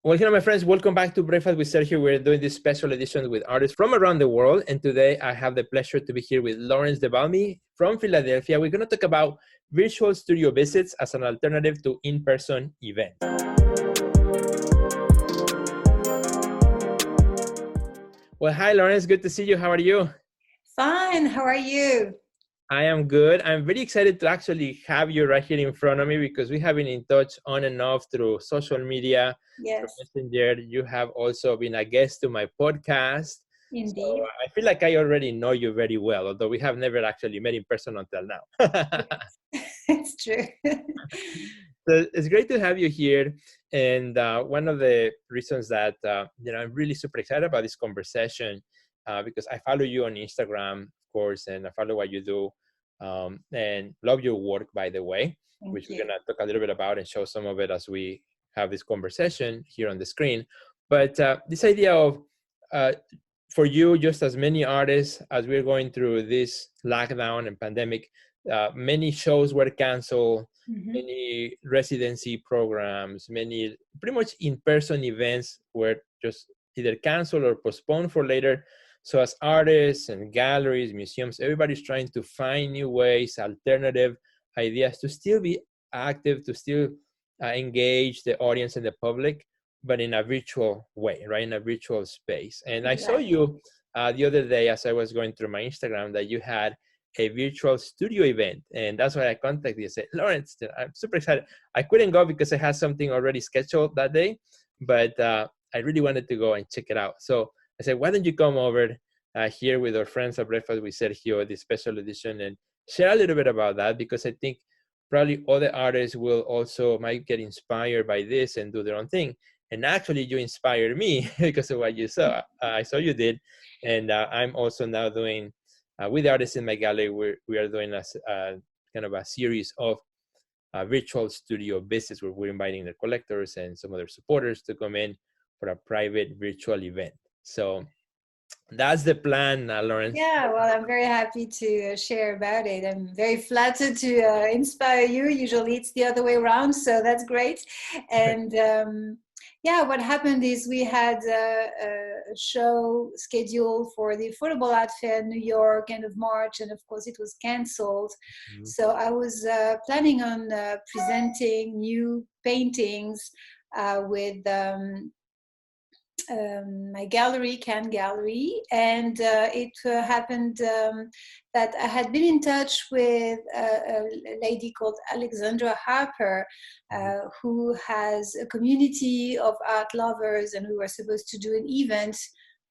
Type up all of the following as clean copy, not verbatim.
Well, hello, my friends. Welcome back to Breakfast with Sergio. We're doing this special edition with artists from around the world. And today I have the pleasure to be here with Laurence de Valmy from Philadelphia. We're going to talk about virtual studio visits as an alternative to in-person events. Well, hi, Laurence. Good to see you. How are you? Fine. How are you? I am good. I'm very excited to actually have you right here in front of me because we have been in touch on and off through social media, through Yes, Messenger. You have also been a guest to my podcast. So indeed. I feel like I already know you very well, although we have never actually met in person until now. Yes, it's true. So it's great to have you here. And one of the reasons that I'm really super excited about this conversation because I follow you on Instagram, of course, and I follow what you do, and love your work, by the way, Thank which we're you. gonna talk a little bit about and show some of it as we have this conversation here on the screen. But this idea of for you, just as many artists as we're going through this lockdown and pandemic, many shows were canceled, Mhm. many residency programs, many pretty much in-person events were just either canceled or postponed for later. So as artists and galleries, museums, everybody's trying to find new ways, alternative ideas to still be active, to still engage the audience and the public, but in a virtual way, right? In a virtual space. And I saw Exactly. you the other day as I was going through my Instagram that you had a virtual studio event. And that's why I contacted you and said, Laurence, I'm super excited. I couldn't go because I had something already scheduled that day, but I really wanted to go and check it out. So I said, why don't you come over here with our friends at Breakfast with Sergio, this special edition, and share a little bit about that, because I think probably other artists will also might get inspired by this and do their own thing. And actually, you inspired me because of what you saw. I saw you did, and I'm also now doing with the artists in my gallery. We are doing a kind of a series of virtual studio visits where we're inviting the collectors and some other supporters to come in for a private virtual event. So that's the plan, Lawrence. Yeah, well, I'm very happy to share about it. I'm very flattered to inspire you. Usually it's the other way around, so that's great. And yeah, what happened is we had a show scheduled for the Affordable Art Fair in New York, end of March, and of course it was canceled. So I was planning on presenting new paintings with my gallery, Can Gallery, and it happened that I had been in touch with a lady called Alexandra Harper, who has a community of art lovers, and we were supposed to do an event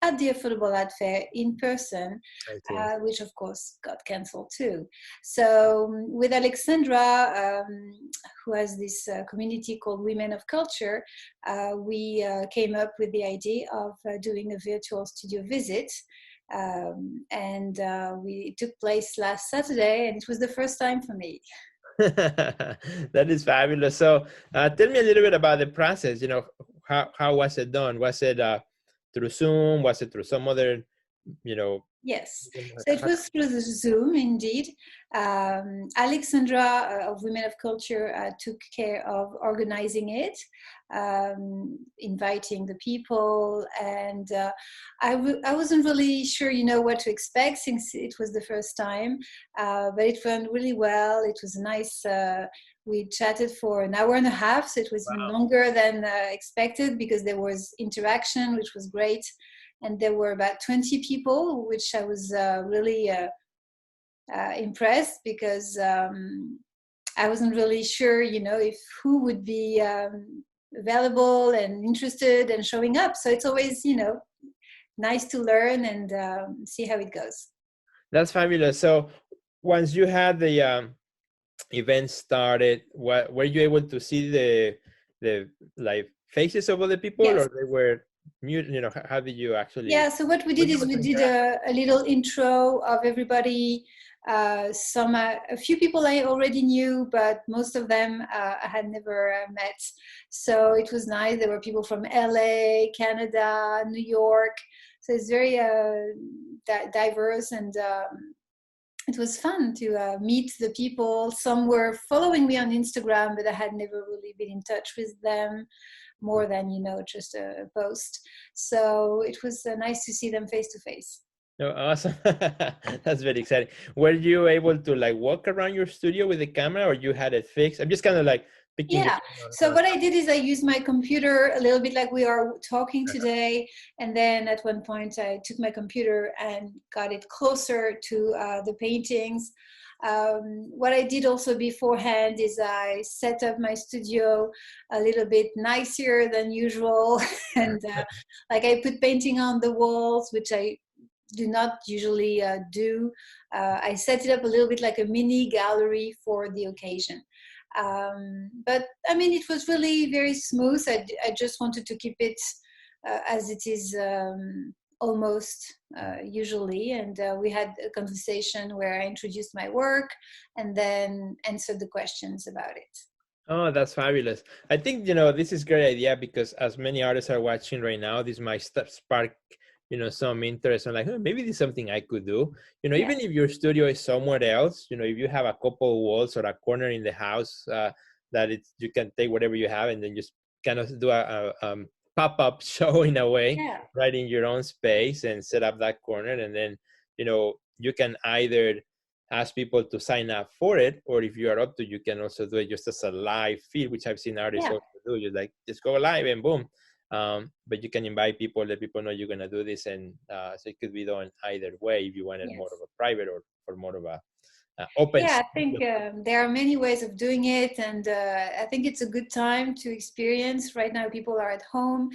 at the Affordable Art Fair in person, I see. which of course got cancelled too. So with Alexandra, who has this community called Women of Culture, we came up with the idea of doing a virtual studio visit. It took place last Saturday, and it was the first time for me. That is fabulous. So tell me a little bit about the process. How was it done? Was it through Zoom? Was it through some other, you know, Yes, so it was through the Zoom, indeed. Alexandra of Women of Culture took care of organizing it, inviting the people, and I wasn't really sure, what to expect since it was the first time, but it went really well. It was nice. We chatted for an hour and a half, so it was even wow. longer than expected because there was interaction, which was great. And there were about 20 people, which I was really impressed because I wasn't really sure, if who would be available and interested and showing up. So it's always, nice to learn and see how it goes. That's fabulous. So once you had the event started, were you able to see the like faces of other people, or Yes. they were mute? How did you actually Yeah, so what we were did you is able we to did interact? a little intro of everybody. A few people I already knew, but most of them I had never met. So it was nice. There were people from LA, Canada, New York. So it's very diverse, and it was fun to meet the people. Some were following me on Instagram, but I had never really been in touch with them. more than, just a post. So it was nice to see them face to face. Oh, awesome. That's very exciting. Were you able to like walk around your studio with the camera, or you had it fixed? I'm just kind of like picking your Yeah. So what I did is I used my computer a little bit like we are talking today. And then at one point I took my computer and got it closer to the paintings. What I did also beforehand is I set up my studio a little bit nicer than usual. And like I put painting on the walls, which I do not usually do. I set it up a little bit like a mini gallery for the occasion. But I mean, it was really very smooth. I just wanted to keep it as it is almost usually. And we had a conversation where I introduced my work and then answered the questions about it. Oh, that's fabulous. I think, this is a great idea because as many artists are watching right now, this might spark, some interest. I'm like, oh, maybe this is something I could do. Even if your studio is somewhere else, if you have a couple walls or a corner in the house that you can take whatever you have and then just kind of do a pop-up show in a way, right in your own space and set up that corner. And then, you can either ask people to sign up for it, or if you are up to, you can also do it just as a live feed, which I've seen artists also do. You like just go live and boom. But you can invite people, let people know you're gonna do this, and so it could be done either way if you wanted more of a private or more of a open. Yeah, I think there are many ways of doing it, and I think it's a good time to experience. Right now, people are at home,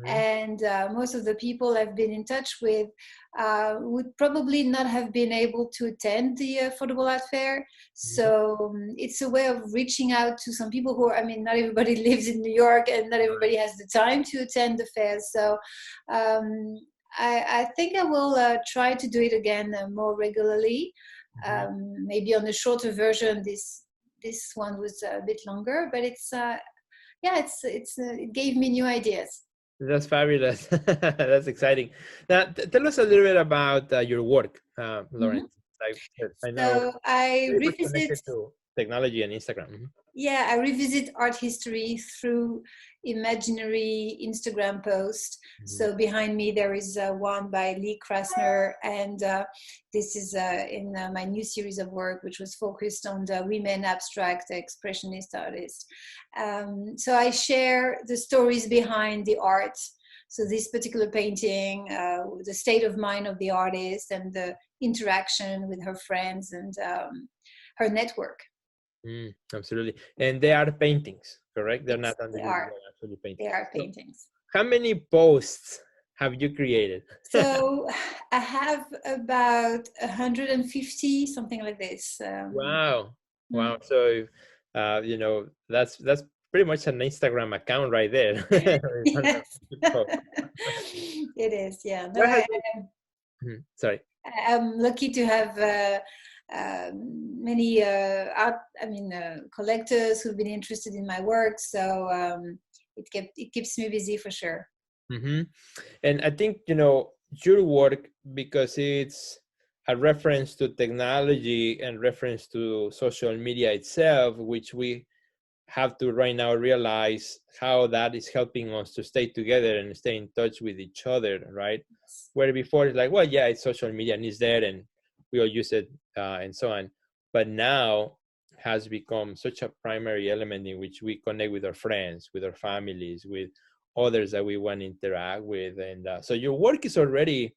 and most of the people I've been in touch with would probably not have been able to attend the Affordable Art Fair. So it's a way of reaching out to some people who I mean, not everybody lives in New York, and not everybody has the time to attend the fair. So I think I will try to do it again more regularly. Maybe on the shorter version, this one was a bit longer, but it gave me new ideas. That's fabulous. That's exciting. Now, tell us a little bit about your work, Laurence. I know So I very revisit to technology and Instagram. Yeah, I revisit art history through imaginary Instagram posts. So behind me there is one by Lee Krasner, and this is in my new series of work, which was focused on the women abstract expressionist artists. So I share the stories behind the art. So this particular painting, the state of mind of the artist, and the interaction with her friends and her network. Absolutely. And they are paintings, correct? They're not they are actually paintings. They are paintings. So how many posts have you created? So I have about 150, something like this. Wow. Wow. So, that's pretty much an Instagram account right there. Yes. It is, yeah. No, Sorry. I'm lucky to have many collectors who've been interested in my work, so it keeps me busy for sure. And I think your work, because it's a reference to technology and reference to social media itself, which we have to right now realize how that is helping us to stay together and stay in touch with each other, right? Where before it's like, well, yeah, it's social media and it's there and we all use it and so on. But now has become such a primary element in which we connect with our friends, with our families, with others that we want to interact with. And so your work is already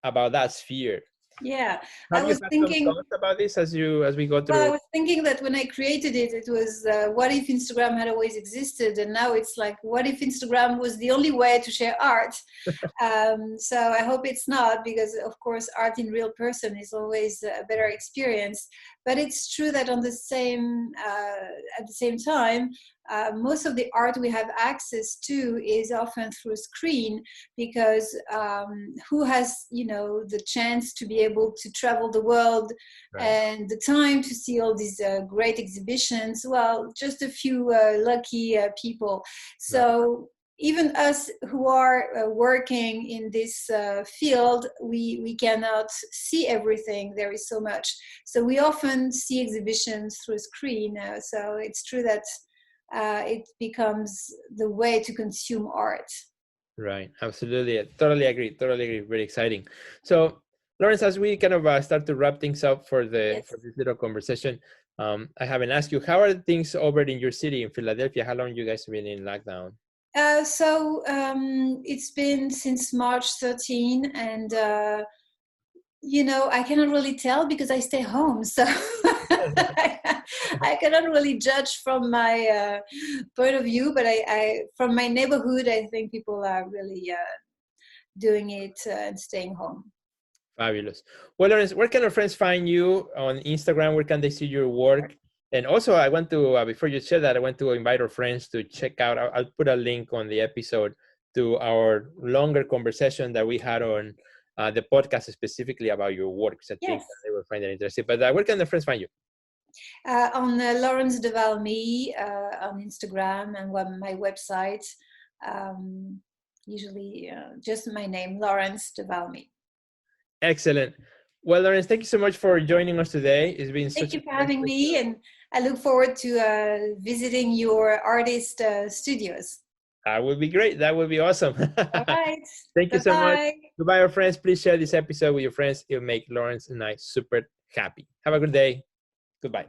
about that sphere. Yeah, Have you had some thoughts about this as we go through? Well, I was thinking that when I created it, it was what if Instagram had always existed, and now it's like, what if Instagram was the only way to share art? So I hope it's not, because of course art in real person is always a better experience. But it's true that at the same time, most of the art we have access to is often through screen, because who has the chance to be able to travel the world and the time to see all these great exhibitions? Well, just a few lucky people. So even us who are working in this field, we cannot see everything. There is so much. So we often see exhibitions through a screen. So it's true that it becomes the way to consume art. Right. Absolutely. I totally agree. Totally agree. Very exciting. So, Laurence, as we kind of start to wrap things up for Yes. this little conversation, I haven't asked you, how are things over in your city in Philadelphia? How long you guys have been in lockdown? It's been since March 13, and I cannot really tell because I stay home, so I cannot really judge from my point of view. But I from my neighborhood, I think people are really doing it and staying home. Fabulous. Well, Laurence, where can our friends find you on Instagram? Where can they see your work? And also, I want to, before you share that, I want to invite our friends to check out, I'll put a link on the episode to our longer conversation that we had on the podcast specifically about your work. So I think Yes. they will find that interesting. But where can the friends find you? On Laurence de Valmy on Instagram and my website. Usually just my name, Laurence de Valmy. Excellent. Well, Laurence, thank you so much for joining us today. It's been Thank such you for having me, and I look forward to visiting your artist studios. That would be great. That would be awesome. All right. Thank you so much. Bye-bye. Goodbye, our friends. Please share this episode with your friends. It'll make Laurence and I super happy. Have a good day. Goodbye.